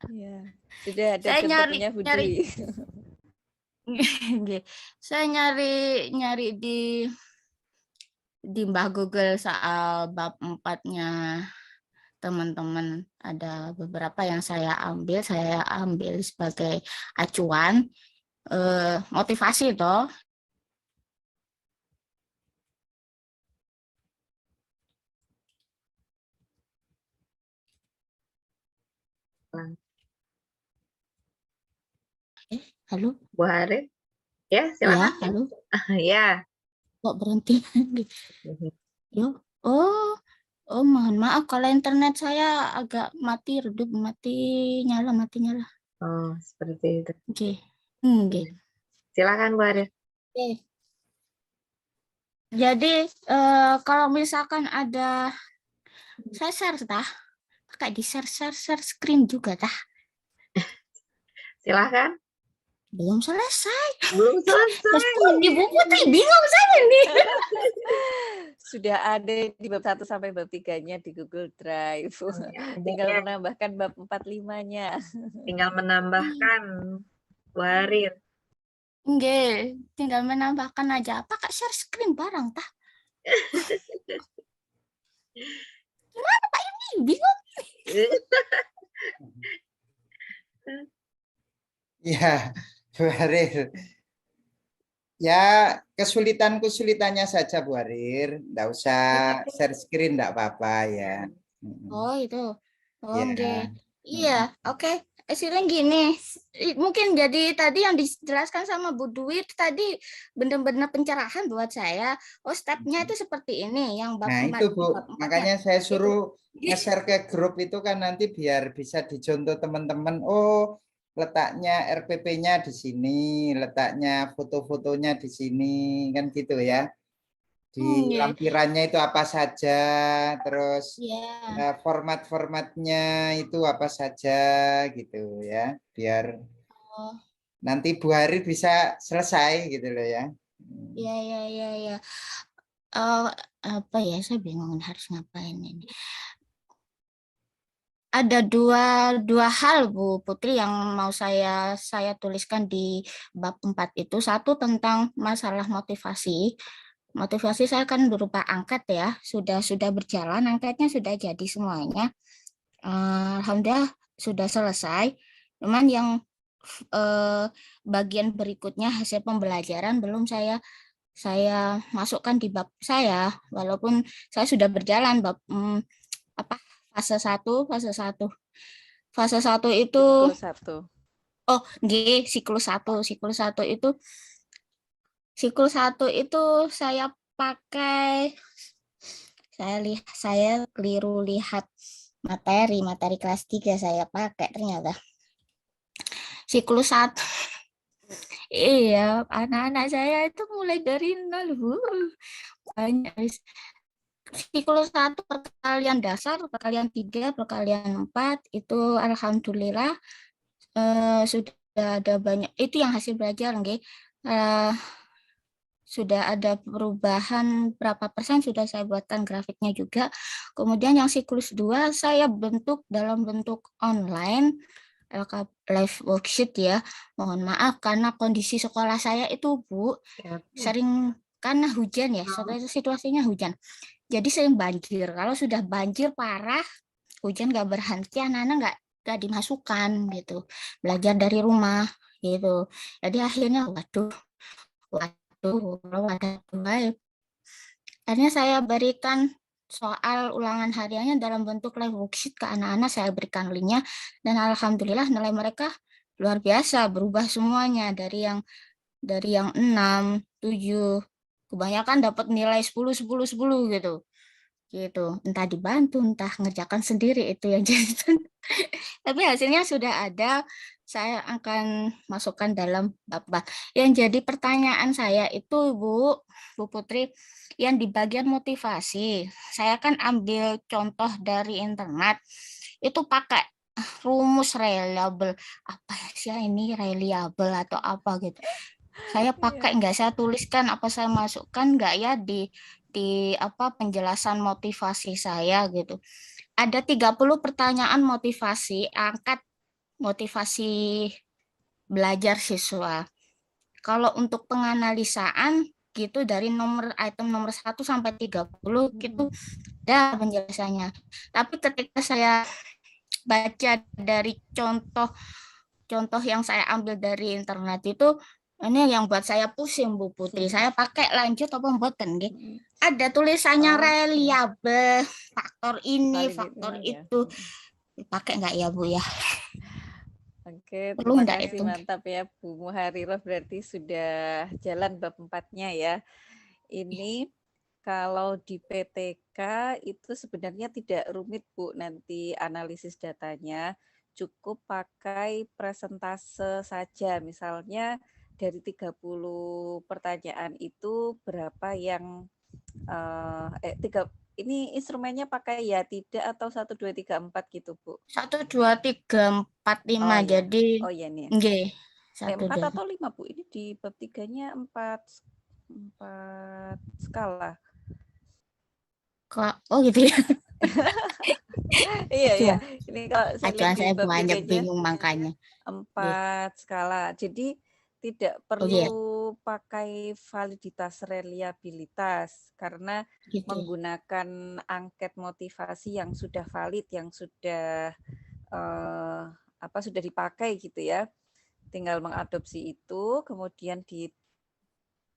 Iya. Sudah ada Saya contohnya Bu Dwi. Saya nyari di Mbah Google soal bab 4-nya teman-teman. Ada beberapa yang saya ambil sebagai acuan motivasi toh. Halo Bu Harir? Ya, silakan. Ya, halo. Ya. Kok berhenti? Yo. Oh, mohon maaf kalau internet saya agak mati redup, mati nyala. Oh, seperti itu. Oke. Silakan Bu Harir. Oke. Jadi kalau misalkan ada saya share pakai di share screen juga tah. Silakan. Belum selesai. Ibu Putri bingung saya nih. Sudah ada di bab 1 sampai bab 3-nya di Google Drive. Tinggal menambahkan bab 4-5-nya. Tinggal menambahkan Bu Harir. Nggih, tinggal menambahkan aja. Pakai share screen barang tah. Gimana Pak ini? Bingung. Ya, Bu Harir. Ya, kesulitannya saja Bu Harir. Nggak usah share screen, nggak apa-apa ya. Oh itu. Oh Ya. nggih. Iya, oke. Istilahnya gini, mungkin jadi tadi yang dijelaskan sama Bu Dwi tadi benar-benar pencerahan buat saya. Oh, stepnya itu seperti ini yang bab Nah, itu Bu, makanya saya suruh nge-share ke grup itu kan nanti biar bisa dicontoh teman-teman. Oh, letaknya RPP-nya di sini, letaknya foto-fotonya di sini, kan gitu ya. Di ya. lampirannya itu apa saja, terus Ya. format-formatnya itu apa saja gitu ya, biar Oh, nanti Bu Hari bisa selesai gitu loh ya. ya, ya, ya, ya. Apa ya? Saya bingung harus ngapain ini. Ada dua hal Bu Putri yang mau saya tuliskan di bab 4 itu. Satu tentang masalah motivasi. Motivasi saya kan berupa angket ya, sudah berjalan, angketnya sudah jadi semuanya. Alhamdulillah sudah selesai. Cuman yang bagian berikutnya hasil pembelajaran belum saya masukkan di bab saya, walaupun saya sudah berjalan bab fase 1, fase 1 itu Siklus 1. siklus 1. Siklus 1 itu saya pakai, saya keliru lihat materi kelas 3 saya pakai ternyata. Siklus 1. Iya, anak-anak saya itu mulai dari nol, Bu. Banyak. Siklus 1 perkalian dasar, perkalian 3, perkalian 4 itu alhamdulillah sudah ada banyak, itu yang hasil belajar nggih. Sudah ada perubahan berapa persen, sudah saya buatkan grafiknya juga. Kemudian yang siklus 2 saya bentuk dalam bentuk online, live worksheet ya. Mohon maaf karena kondisi sekolah saya itu Bu sering, karena hujan ya, situasinya hujan. Jadi sering banjir. Kalau sudah banjir parah, hujan nggak berhenti, anak-anak nggak dimasukkan gitu, belajar dari rumah gitu. Jadi akhirnya waduh, akhirnya saya berikan soal ulangan hariannya dalam bentuk live worksheet ke anak-anak, saya berikan linknya, dan alhamdulillah nilai mereka luar biasa, berubah semuanya dari yang 6, 7, kebanyakan dapat nilai 10, 10, 10 gitu. Entah dibantu, entah ngerjakan sendiri, itu yang jadi. Tapi hasilnya sudah ada, saya akan masukkan dalam bab. Yang jadi pertanyaan saya itu Bu Putri, yang di bagian motivasi, saya kan ambil contoh dari internet, itu pakai rumus reliable, apa sih ini reliable atau apa gitu. Saya pakai nggak, saya tuliskan apa saya masukkan nggak ya di penjelasan motivasi saya gitu. Ada 30 pertanyaan motivasi, angkat motivasi belajar siswa. Kalau untuk penganalisaan gitu dari item nomor 1 sampai 30 gitu ada penjelasannya. Tapi ketika saya baca dari contoh yang saya ambil dari internet itu, ini yang buat saya pusing Bu Putri. Saya pakai lanjut apa mboten nggih? Ada tulisannya reliable, faktor ini, faktor itu. Pakai nggak ya Bu ya? Oke, Perlu terima nggak kasih, itu? mantap ya Bu Muharirah, berarti sudah jalan bab 4-nya ya. Ini kalau di PTK itu sebenarnya tidak rumit Bu, nanti analisis datanya cukup pakai presentase saja. Misalnya dari 30 pertanyaan itu berapa yang ini instrumennya pakai ya tidak atau 1, 2, 3, 4 gitu Bu? 1, 2, 3, 4, 5. iya. Jadi Oh iya nih. nggih. 4 atau 5 Bu? Ini di bab 3-nya 4 skala. Oh gitu ya. Iya ya. Ini kalau saya lihat di saya bab banyak 3-nya bingung makanya. 4 skala. Jadi tidak perlu pakai validitas reliabilitas karena Gitu. menggunakan angket motivasi yang sudah valid, yang sudah sudah dipakai gitu ya. Tinggal mengadopsi itu, kemudian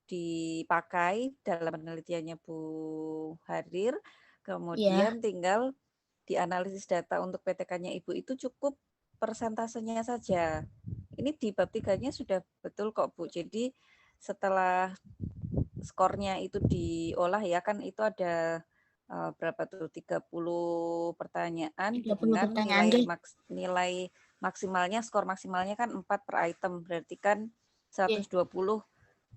dipakai dalam penelitiannya Bu Harir, kemudian tinggal dianalisis data untuk PTK-nya Ibu itu cukup persentasenya saja. Ini di bab 3-nya sudah betul kok Bu. Jadi setelah skornya itu diolah ya, kan itu ada berapa tuh 30 pertanyaan 30 dengan pertanyaan nilai maksimalnya, skor maksimalnya kan 4 per item, berarti kan 120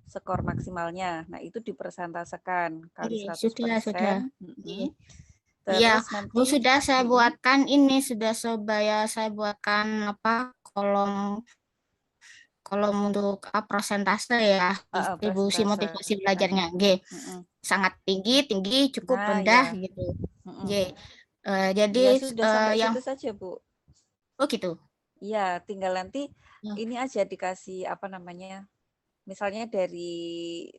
skor maksimalnya. Nah, itu dipersentasekan kali Iya, sudah. 100%. Iya. Terus Bu, nanti sudah saya buatkan ini, sudah saya buatkan apa kolom untuk persentase ya, distribusi persentase. motivasi belajarnya. G. Sangat tinggi, cukup Nah, rendah ya. gitu. G. Jadi Ya sudah sampai yang situ saja, Bu. Oh gitu. Iya, tinggal nanti ini aja dikasih apa namanya? Misalnya dari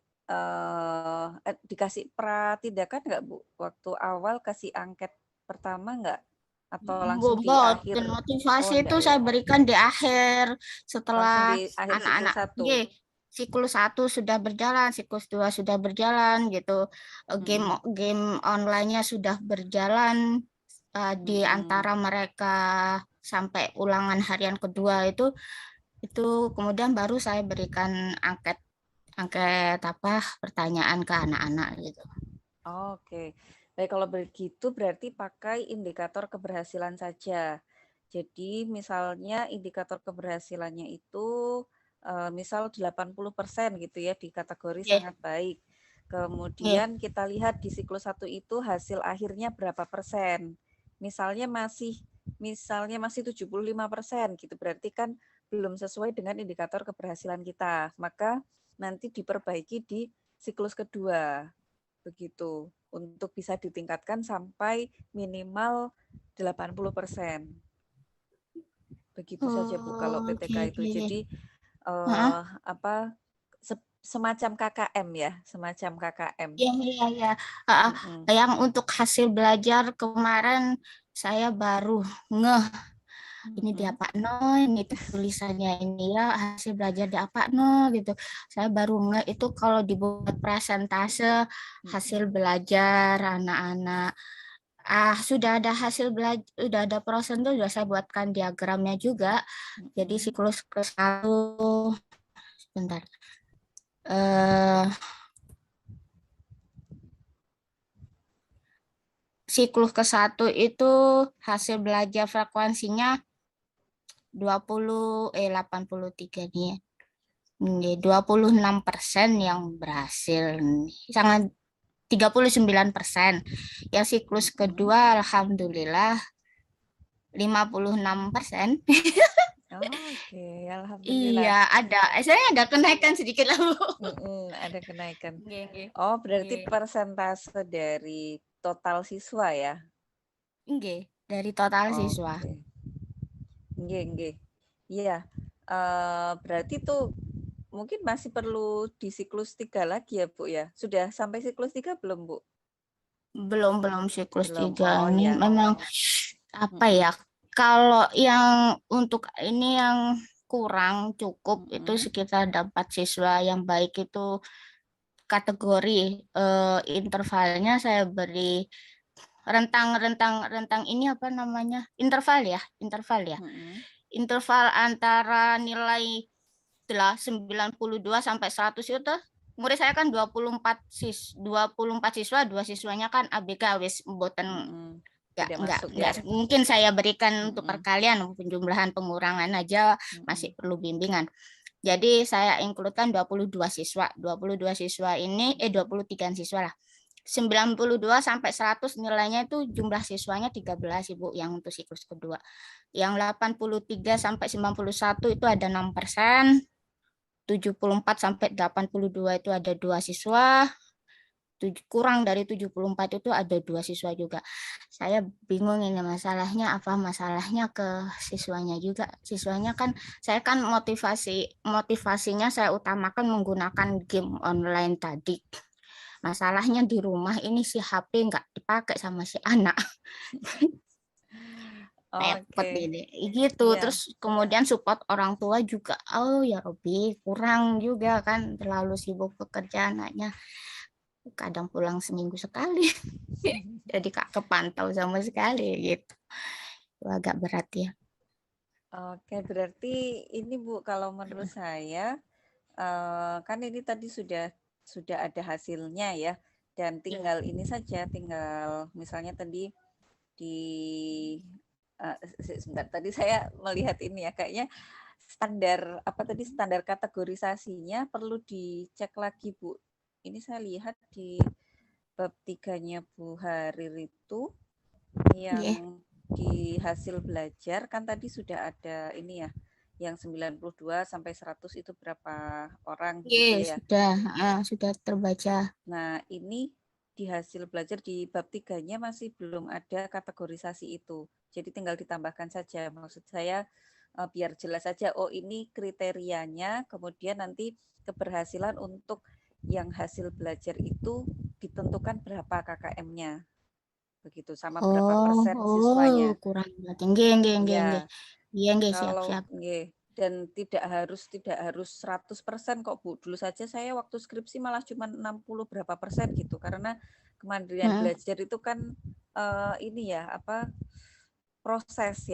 dikasih pratindakan nggak, Bu? Waktu awal kasih angket pertama nggak? Atau langsung di akhir? Dan motivasi itu enggak, saya ya? berikan di akhir setelah Langsung di akhir anak-anak siklus 1. Siklus 1 sudah berjalan, siklus 2 sudah berjalan gitu. Game online-nya sudah berjalan di antara mereka sampai ulangan harian kedua itu kemudian baru saya berikan angket pertanyaan ke anak-anak gitu. Oke. Baik, kalau begitu berarti pakai indikator keberhasilan saja. Jadi misalnya indikator keberhasilannya itu misal 80% gitu ya di kategori sangat baik. Kemudian kita lihat di siklus 1 itu hasil akhirnya berapa persen. Misalnya masih 75% gitu, berarti kan belum sesuai dengan indikator keberhasilan kita. Maka nanti diperbaiki di siklus kedua. Begitu, untuk bisa ditingkatkan sampai minimal 80%. Begitu saja, Bu, kalau PTK itu. Jadi semacam KKM ya, semacam KKM. Iya. Yang untuk hasil belajar kemarin saya baru ngeh ini di apa ini tulisannya ini ya hasil belajar di apa gitu. Saya baru ngeh itu kalau dibuat presentase hasil belajar anak-anak. Sudah ada hasil belajar, sudah ada proses itu sudah saya buatkan diagramnya juga. Jadi siklus ke-1 sebentar. Siklus ke-1 itu hasil belajar frekuensinya 83 nih. 26% yang berhasil. Sangat 39%. Yang siklus kedua alhamdulillah 56%. Oke, alhamdulillah. Iya, saya ada kenaikan sedikit lah, Bu. Ada kenaikan. Oh, berarti persentase dari total siswa ya? Nggih, dari total siswa. Nggih. Iya. Berarti tuh mungkin masih perlu di siklus 3 lagi ya, Bu ya? Sudah sampai siklus 3 belum, Bu? Belum siklus 3. Ini memang apa ya? Kalau yang untuk ini yang kurang cukup itu sekitar dapat siswa yang baik itu kategori intervalnya saya beri rentang ini apa namanya? Interval ya. Interval antara nilai 92 sampai 100 itu murid saya kan 24 siswa, 2 siswanya kan ABK wis mboten enggak mungkin saya berikan untuk perkalian penjumlahan pengurangan aja masih perlu bimbingan. Jadi saya include-kan 22 siswa. 22 siswa ini 23 siswa lah. 92 sampai 100 nilainya itu jumlah siswanya 13 Ibu yang untuk siklus kedua. Yang 83 sampai 91 itu ada 6%. 74 sampai 82 itu ada 2 siswa. Kurang dari 74 itu ada 2 siswa juga. Saya bingung ini masalahnya apa, masalahnya ke siswanya juga. Siswanya kan saya kan motivasinya saya utamakan menggunakan game online tadi. Masalahnya di rumah ini si HP nggak dipakai sama si anak. Repot ini gitu. Terus kemudian support orang tua juga ya Robi kurang juga kan, terlalu sibuk bekerja anaknya. Kadang pulang seminggu sekali. Jadi Kak kepantau sama sekali gitu. Agak berat ya. Oke, berarti ini Bu kalau menurut saya kan ini tadi sudah ada hasilnya ya, dan tinggal ini saja, tinggal misalnya tadi sebentar, tadi saya melihat ini ya, kayaknya standar apa tadi standar kategorisasinya perlu dicek lagi Bu. Ini saya lihat di bab 3-nya Bu Harir itu yang di hasil belajar kan tadi sudah ada ini ya, yang 92 sampai 100 itu berapa orang gitu ya. Sudah terbaca. Nah, ini di hasil belajar di bab 3-nya masih belum ada kategorisasi itu. Jadi tinggal ditambahkan saja. Maksud saya biar jelas saja, oh ini kriterianya, kemudian nanti keberhasilan untuk yang hasil belajar itu ditentukan berapa KKM-nya. Begitu, sama berapa persen siswanya. Kurang nggih. Ya, Iya nggih, kalau siap. nggih, dan tidak harus 100% kok Bu. Dulu saja saya waktu skripsi malah cuma 60 berapa persen gitu, karena kemandirian belajar itu kan ini ya apa proses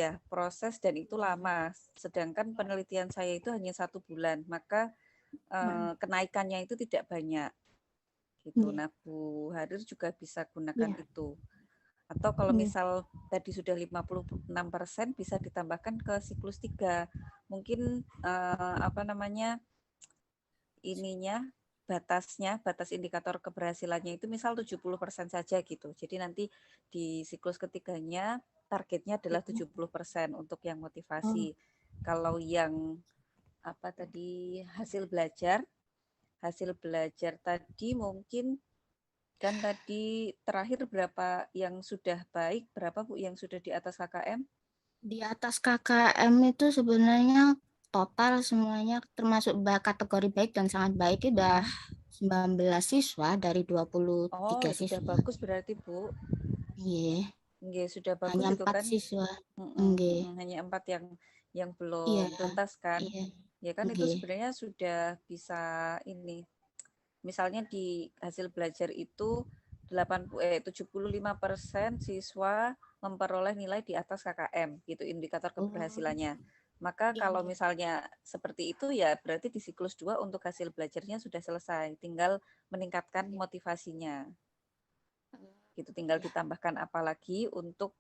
dan itu lama. Sedangkan penelitian saya itu hanya 1 bulan, maka kenaikannya itu tidak banyak gitu. Nah, Bu Harir juga bisa gunakan itu. Atau kalau misal tadi sudah 56% bisa ditambahkan ke siklus 3. Mungkin apa namanya ininya batas indikator keberhasilannya itu misal 70% saja gitu. Jadi nanti di siklus ketiganya targetnya adalah 70% untuk yang motivasi. Kalau yang apa tadi hasil belajar tadi mungkin kan tadi terakhir berapa yang sudah baik, berapa Bu yang sudah di atas KKM? Di atas KKM itu sebenarnya total semuanya termasuk kategori baik dan sangat baik itu udah 19 siswa dari 23 sudah siswa. bagus berarti Bu. Iya. Nggih, sudah bagus Hanya itu 4 kan. siswa. Nggih. Hanya 4 yang belum tuntas kan. Iya. Ya kan itu sebenarnya sudah bisa ini. Misalnya di hasil belajar itu 75% siswa memperoleh nilai di atas KKM, gitu indikator keberhasilannya. Maka kalau misalnya seperti itu ya berarti di siklus 2 untuk hasil belajarnya sudah selesai, tinggal meningkatkan motivasinya. Gitu, tinggal ditambahkan apa lagi untuk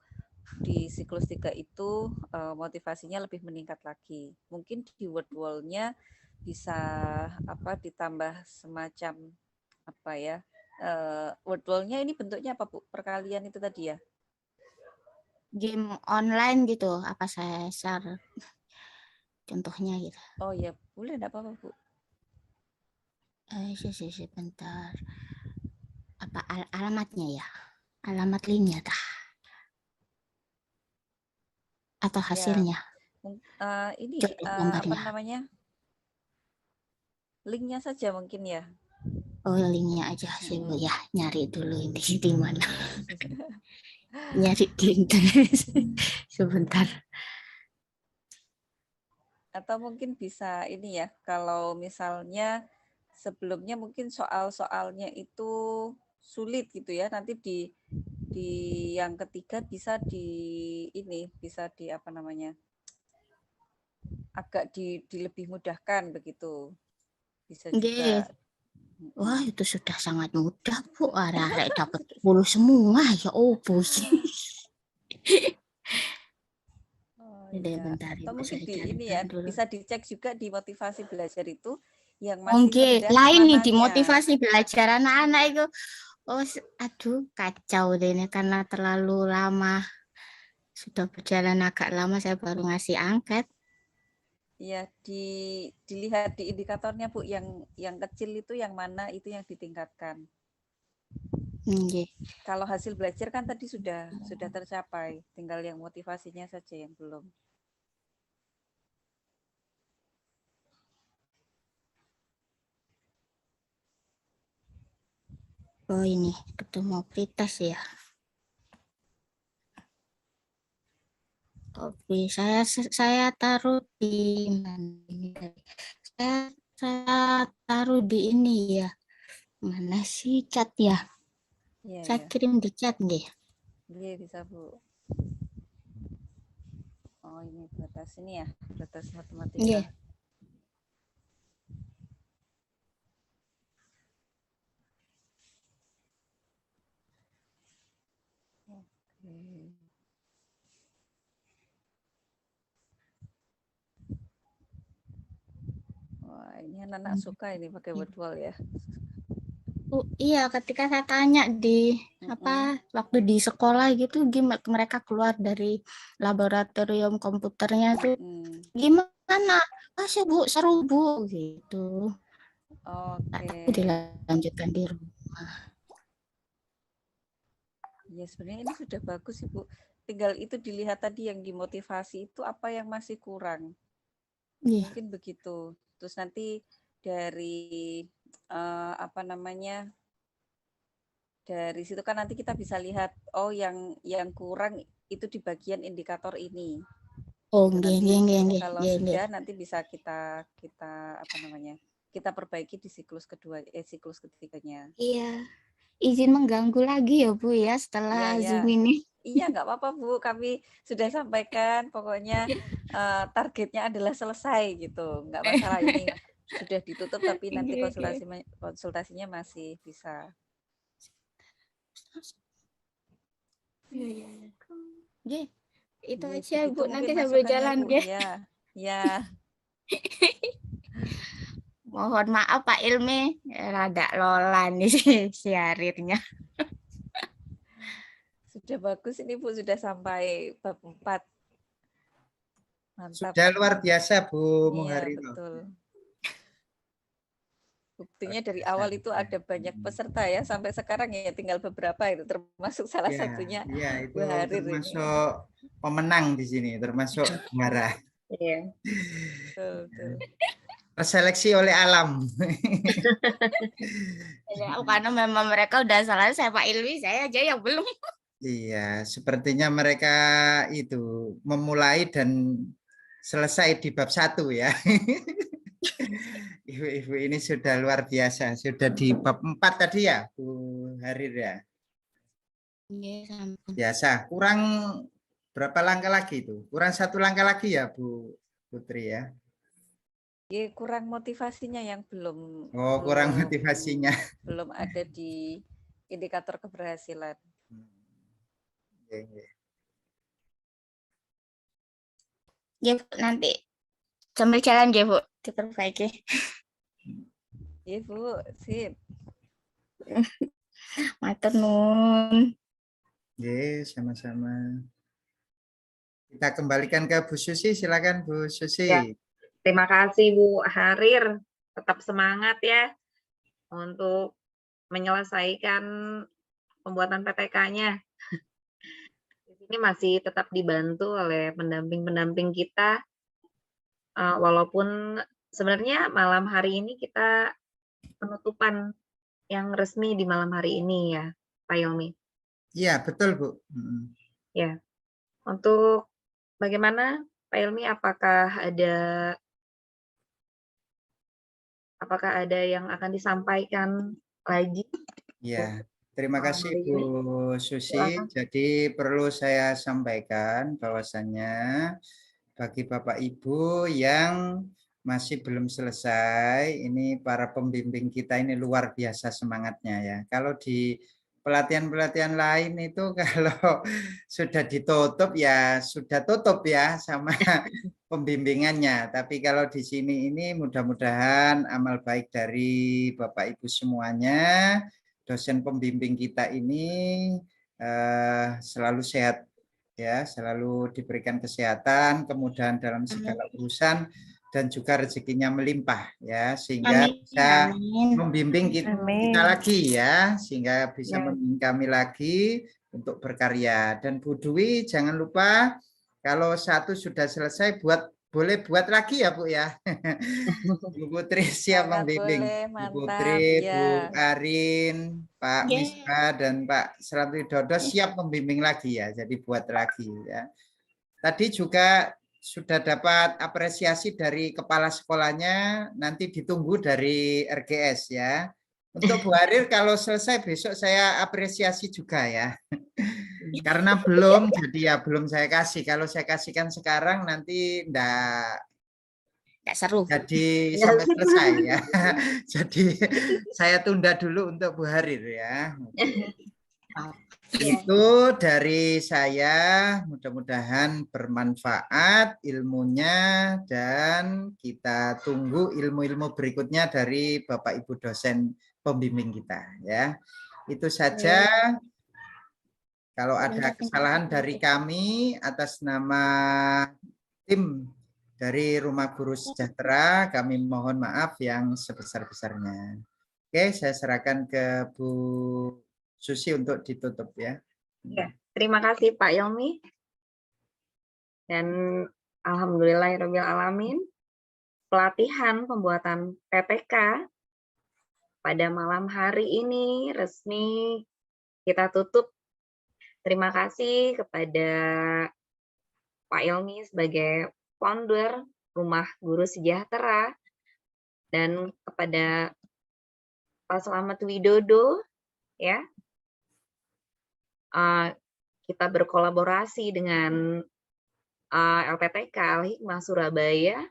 di siklus 3 itu motivasinya lebih meningkat lagi. Mungkin di word wall-nya bisa ditambah semacam apa ya? Word wall-nya ini bentuknya apa Bu? Perkalian itu tadi ya? Game online gitu, apa saya share contohnya gitu. Oh ya, boleh enggak apa-apa Bu? Sebentar. Apa alamatnya ya? Alamat linknya kah? Atau hasilnya? Ya, ini apa namanya? Linknya saja mungkin ya. Oh, linknya aja sih Bu ya. Nyari dulu ini di mana. Nyari di internet. Sebentar. Atau mungkin bisa ini ya, kalau misalnya sebelumnya mungkin soal-soalnya itu sulit gitu ya, nanti di yang ketiga bisa bisa di apa namanya, agak lebih mudahkan begitu, bisa juga. Wah, itu sudah sangat mudah Bu. Arek dapat 10 semua ya. Oh, pusing. Ya. Bentar, Atau mungkin saya di cari ini ya, dulu. bisa dicek juga di motivasi belajar itu yang masih rendah lain nih di mananya. motivasi belajar anak-anak itu. Oh, aduh, kacau deh ini karena terlalu lama. Sudah berjalan agak lama saya baru ngasih angket. Ya, dilihat di indikatornya Bu, yang kecil itu yang mana itu yang ditingkatkan. Kalau hasil belajar kan tadi sudah tercapai, tinggal yang motivasinya saja yang belum. Oh, ini ketemu prioritas ya. Oke, saya taruh di mana ini tadi? Saya taruh di ini ya. Mana sih chat ya? Ya, saya kirim di chat deh. Iya, bisa Bu. Oh, ini batas ini ya, batas matematika. Iya. Kayaknya anak suka ini pakai word wall ya. Iya, ketika saya tanya di waktu di sekolah gitu, gimana mereka keluar dari laboratorium komputernya tuh gimana? Masih Bu, seru Bu gitu. Oke. Tapi dilanjutkan di rumah. Ya sebenarnya ini sudah bagus Ibu. Tinggal itu dilihat tadi yang dimotivasi itu apa yang masih kurang. Iya. Mungkin begitu. Terus nanti dari apa namanya? Dari situ kan nanti kita bisa lihat oh yang kurang itu di bagian indikator ini. Oh, Itu nggih, kalau sudah nanti bisa kita apa namanya? Kita perbaiki di siklus kedua siklus ketiganya. Iya. Izin mengganggu lagi ya Bu ya setelah Zoom ini. Iya, nggak apa-apa Bu, kami sudah sampaikan pokoknya targetnya adalah selesai gitu. Nggak masalah ini sudah ditutup tapi nanti konsultasinya masih bisa. Iya. Itu aja Bu, nanti sambil jalan ya. Iya. Iya. Mohon maaf Pak Ilmi, rada lola nih siarirnya. Sudah bagus ini Bu, sudah sampai bab 4. Mantap. Sudah luar biasa Bu Iya, Muharino. betul. Buktinya dari awal itu ada banyak peserta ya, sampai sekarang ya tinggal beberapa itu termasuk salah satunya. Iya, itu termasuk pemenang di sini, termasuk juara. Iya. Betul. Terseleksi oleh alam. Karena memang mereka udah selesai Pak Ilmi, saya aja yang belum. Iya, sepertinya mereka itu memulai dan selesai di bab 1 ya. Ibu-ibu ini sudah luar biasa, sudah di bab 4 tadi ya, Bu Harir ya. Biasa, kurang berapa langkah lagi itu? Kurang 1 langkah lagi ya, Bu Putri ya. Ya, kurang motivasinya yang belum. Oh, kurang motivasinya. Belum ada di indikator keberhasilan. Ya, nanti sambil jalan ya Bu, diperbaiki. Iya Bu, sip. Matur nuwun. Yes, sama-sama. Kita kembalikan ke Bu Susi, silakan Bu Susi. Ya. Terima kasih Bu Harir, tetap semangat ya untuk menyelesaikan pembuatan PTK-nya. Di sini masih tetap dibantu oleh pendamping-pendamping kita, walaupun sebenarnya malam hari ini kita penutupan yang resmi di malam hari ini ya, Pak Ilmi. Iya, betul Bu. Ya, untuk bagaimana Pak Ilmi, apakah ada yang akan disampaikan lagi? Ya, terima kasih Bu Susi. Jadi perlu saya sampaikan bahwasannya bagi Bapak Ibu yang masih belum selesai, ini para pembimbing kita ini luar biasa semangatnya ya. Kalau di pelatihan-pelatihan lain itu kalau sudah ditutup ya sudah tutup ya sama pembimbingannya. Tapi kalau di sini ini mudah-mudahan amal baik dari Bapak Ibu semuanya, dosen pembimbing kita ini selalu sehat ya, selalu diberikan kesehatan, kemudahan dalam segala urusan dan juga rezekinya melimpah ya, sehingga bisa membimbing kita lagi ya, sehingga bisa membimbing kami lagi untuk berkarya. Dan Bu Dwi jangan lupa kalau 1 sudah selesai boleh buat lagi ya Bu ya. Bu Putri siap membimbing. Bu Putri, Bu Arin, Pak Misbah dan Pak Selamat siap membimbing lagi ya. Jadi buat lagi ya. Tadi juga sudah dapat apresiasi dari kepala sekolahnya, nanti ditunggu dari RGS ya. Untuk Bu Harir kalau selesai besok saya apresiasi juga ya. Karena belum, jadi ya belum saya kasih. Kalau saya kasihkan sekarang nanti enggak seru. Jadi sampai selesai ya. Jadi saya tunda dulu untuk Bu Harir ya. Itu dari saya, mudah-mudahan bermanfaat ilmunya dan kita tunggu ilmu-ilmu berikutnya dari Bapak Ibu dosen pembimbing kita ya. Itu saja. Kalau ada kesalahan dari kami atas nama tim dari Rumah Guru Sejahtera, kami mohon maaf yang sebesar-besarnya. Oke, saya serahkan ke Bu Susi untuk ditutup ya. Ya, terima kasih Pak Ilmi. Dan alhamdulillahirrahmanirrahim, pelatihan pembuatan PPK pada malam hari ini resmi kita tutup. Terima kasih kepada Pak Ilmi sebagai founder Rumah Guru Sejahtera dan kepada Pak Slamet Widodo ya. Kita berkolaborasi dengan LPTK Al-Hikmah Surabaya,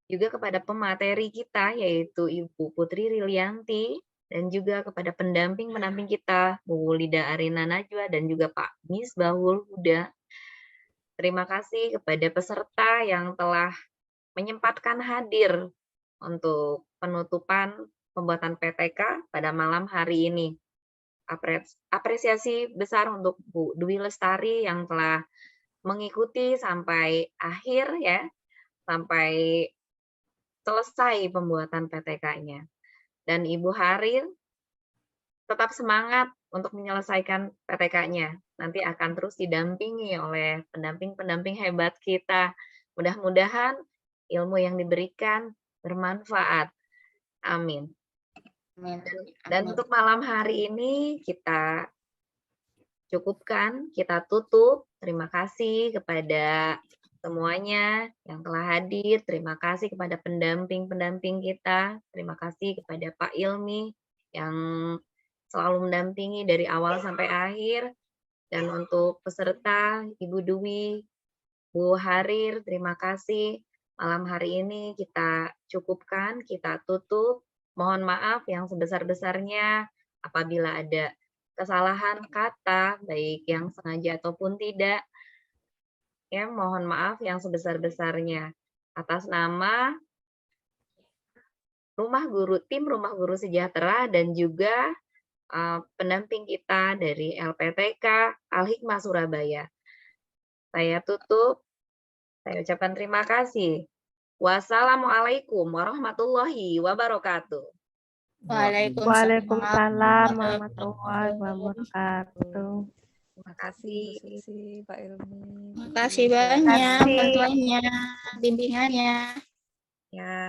juga kepada pemateri kita yaitu Ibu Putri Rilianti, dan juga kepada pendamping-pendamping kita Bu Lida Arina Najwa dan juga Pak Misbahul Huda. Terima kasih kepada peserta yang telah menyempatkan hadir untuk penutupan pembuatan PTK pada malam hari ini. Apresiasi besar untuk Bu Dwi Lestari yang telah mengikuti sampai akhir ya, sampai selesai pembuatan PTK-nya. Dan Ibu Harir tetap semangat untuk menyelesaikan PTK-nya. Nanti akan terus didampingi oleh pendamping-pendamping hebat kita. Mudah-mudahan ilmu yang diberikan bermanfaat. Amin. Dan untuk malam hari ini kita cukupkan, kita tutup. Terima kasih kepada semuanya yang telah hadir. Terima kasih kepada pendamping-pendamping kita. Terima kasih kepada Pak Ilmi yang selalu mendampingi dari awal sampai akhir. Dan untuk peserta, Ibu Dwi, Bu Harir, terima kasih. Malam hari ini kita cukupkan, kita tutup. Mohon maaf yang sebesar-besarnya apabila ada kesalahan kata, baik yang sengaja ataupun tidak. Ya, mohon maaf yang sebesar-besarnya. Atas nama tim Rumah Guru Sejahtera dan juga pendamping kita dari LPTK Al-Hikmah Surabaya. Saya tutup. Saya ucapkan terima kasih. Wassalamualaikum warahmatullahi wabarakatuh. Waalaikumsalam warahmatullahi wabarakatuh. Terima kasih. Bu Susi, Pak Ilmi. Terima kasih banyak bantuannya, bimbingannya. Ya.